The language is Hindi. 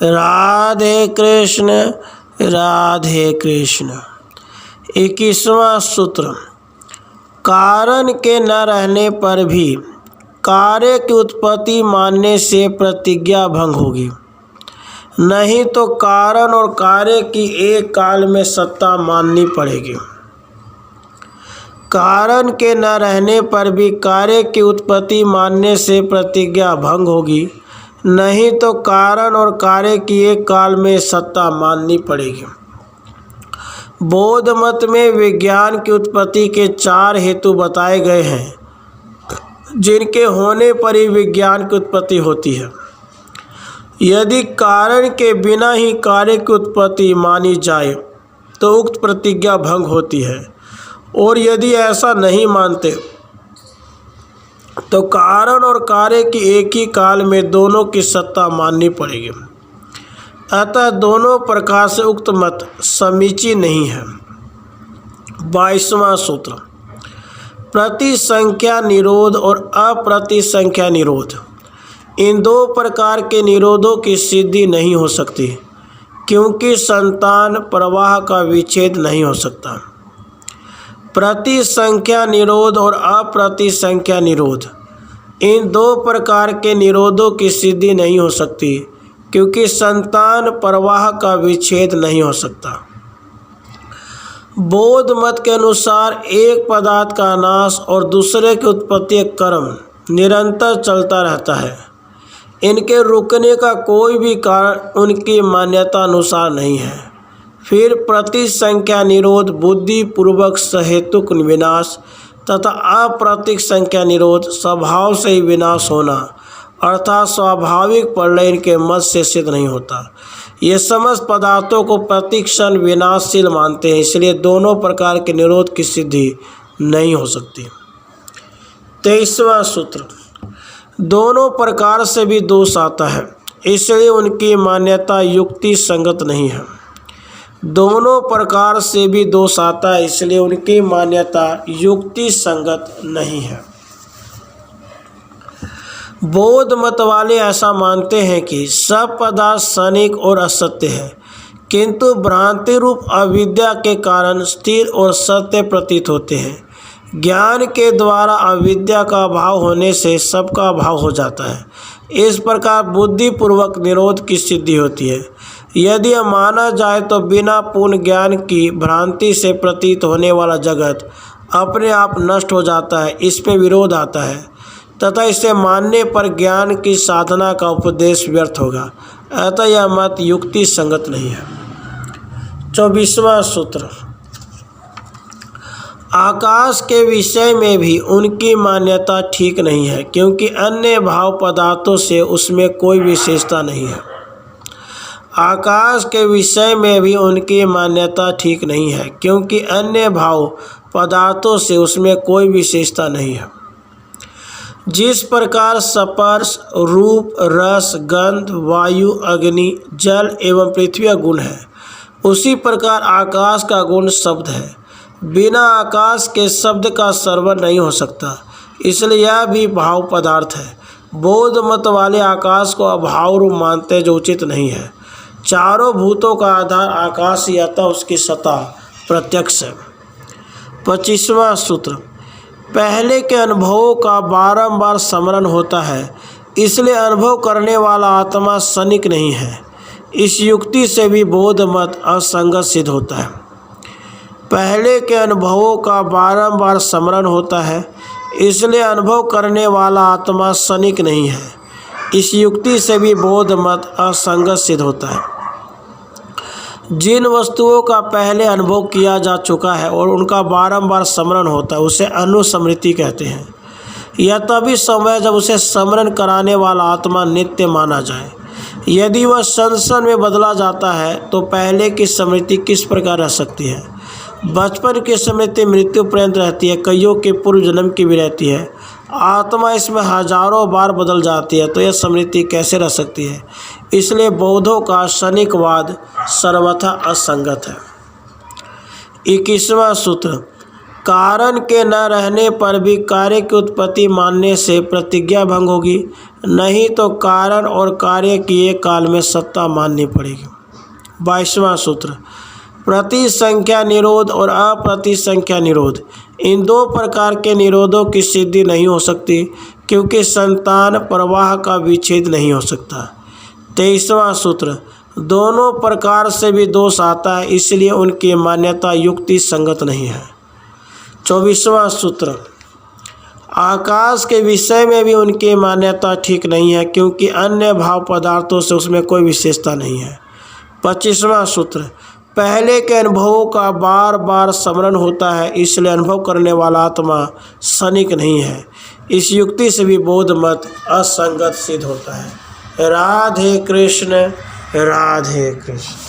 राधे कृष्ण राधे कृष्ण। 21वां सूत्र, कारण के न रहने पर भी कार्य की उत्पत्ति मानने से प्रतिज्ञा भंग होगी, नहीं तो कारण और कार्य की एक काल में सत्ता माननी पड़ेगी। कारण के न रहने पर भी कार्य की उत्पत्ति मानने से प्रतिज्ञा भंग होगी, नहीं तो कारण और कार्य की एक काल में सत्ता माननी पड़ेगी। बौद्ध मत में विज्ञान की उत्पत्ति के 4 हेतु बताए गए हैं, जिनके होने पर ही विज्ञान की उत्पत्ति होती है। यदि कारण के बिना ही कार्य की उत्पत्ति मानी जाए तो उक्त प्रतिज्ञा भंग होती है, और यदि ऐसा नहीं मानते तो कारण और कार्य की एक ही काल में दोनों की सत्ता माननी पड़ेगी। अतः दोनों प्रकार से उक्त मत समीची नहीं है। 22वां सूत्र, प्रतिसंख्या निरोध और अप्रतिसंख्या निरोध, इन 2 प्रकार के निरोधों की सिद्धि नहीं हो सकती, क्योंकि संतान प्रवाह का विच्छेद नहीं हो सकता। प्रतिसंख्या निरोध और अप्रतिसंख्या निरोध, इन 2 प्रकार के निरोधों की सिद्धि नहीं हो सकती, क्योंकि संतान प्रवाह का विच्छेद नहीं हो सकता। बौद्ध मत के अनुसार एक पदार्थ का नाश और दूसरे की उत्पत्ति क्रम निरंतर चलता रहता है। इनके रुकने का कोई भी कारण उनकी मान्यता अनुसार नहीं है। फिर प्रतिसंख्या निरोध बुद्धि पूर्वक सहेतुक विनाश तथा अप्रतिसंख्या निरोध स्वभाव से ही विनाश होना अर्थात स्वाभाविक प्रलय इनके मत से सिद्ध नहीं होता। ये समस्त पदार्थों को प्रतिक्षण विनाशशील मानते हैं, इसलिए दोनों प्रकार के निरोध की सिद्धि नहीं हो सकती। 23वां सूत्र, दोनों प्रकार से भी दोष आता है, इसलिए उनकी मान्यता युक्ति संगत नहीं है। दोनों प्रकार से भी दोष आता है, इसलिए उनकी मान्यता युक्ति संगत नहीं है। बौद्ध मत वाले ऐसा मानते हैं कि सब पदार्थ क्षणिक और असत्य है, किंतु भ्रांति रूप अविद्या के कारण स्थिर और सत्य प्रतीत होते हैं। ज्ञान के द्वारा अविद्या का अभाव होने से सबका अभाव हो जाता है। इस प्रकार बुद्धिपूर्वक निरोध की सिद्धि होती है। यदि यह माना जाए तो बिना पूर्ण ज्ञान की भ्रांति से प्रतीत होने वाला जगत अपने आप नष्ट हो जाता है, इस पे विरोध आता है तथा इसे मानने पर ज्ञान की साधना का उपदेश व्यर्थ होगा। अतः यह मत युक्ति संगत नहीं है। 24वां सूत्र, आकाश के विषय में भी उनकी मान्यता ठीक नहीं है, क्योंकि अन्य भाव पदार्थों से उसमें कोई विशेषता नहीं है। आकाश के विषय में भी उनकी मान्यता ठीक नहीं है, क्योंकि अन्य भाव पदार्थों से उसमें कोई विशेषता नहीं है। जिस प्रकार स्पर्श रूप रस गंध वायु अग्नि जल एवं पृथ्वी का गुण है, उसी प्रकार आकाश का गुण शब्द है। बिना आकाश के शब्द का श्रवण नहीं हो सकता, इसलिए यह भी भाव पदार्थ है। बौद्ध मत वाले आकाश को अभाव रूप मानते जो उचित नहीं है। चारों भूतों का आधार आकाश ही, अतः उसकी सत्ता प्रत्यक्ष है। 25वां सूत्र, पहले के अनुभवों का बारंबार स्मरण होता है, इसलिए अनुभव करने वाला आत्मा क्षणिक नहीं है। इस युक्ति से भी बौद्ध मत असंगत सिद्ध होता है। पहले के अनुभवों का बारंबार स्मरण होता है, इसलिए अनुभव करने वाला आत्मा क्षणिक नहीं है। इस युक्ति से भी बौद्ध मत असंगत सिद्ध होता है। जिन वस्तुओं का पहले अनुभव किया जा चुका है और उनका बारंबार स्मरण होता है, उसे अनुस्मृति कहते हैं। यह तभी संभव है जब उसे स्मरण कराने वाला आत्मा नित्य माना जाए। यदि वह क्षण में बदला जाता है तो पहले की स्मृति किस प्रकार रह सकती है। बचपन की स्मृति मृत्यु पर्यंत रहती है, कईयों के पूर्व जन्म की भी रहती है। आत्मा इसमें हजारों बार बदल जाती है, तो यह स्मृति कैसे रह सकती है। इसलिए बौद्धों का क्षणिकवाद सर्वथा असंगत है। 21वां सूत्र, कारण के न रहने पर भी कार्य की उत्पत्ति मानने से प्रतिज्ञा भंग होगी, नहीं तो कारण और कार्य की एक काल में सत्ता माननी पड़ेगी। 22वां सूत्र, प्रतिसंख्या निरोध और अप्रतिसंख्या निरोध, इन दो प्रकार के निरोधों की सिद्धि नहीं हो सकती, क्योंकि संतान प्रवाह का विच्छेद नहीं हो सकता। 23वां सूत्र, दोनों प्रकार से भी दोष आता है, इसलिए उनकी मान्यता युक्ति संगत नहीं है। 24वां सूत्र, आकाश के विषय में भी उनकी मान्यता ठीक नहीं है, क्योंकि अन्य भाव पदार्थों से उसमें कोई विशेषता नहीं है। 25वां सूत्र, पहले के अनुभवों का बार बार स्मरण होता है, इसलिए अनुभव करने वाला आत्मा क्षणिक नहीं है। इस युक्ति से भी बौद्ध मत असंगत सिद्ध होता है। राधे कृष्ण, राधे कृष्ण।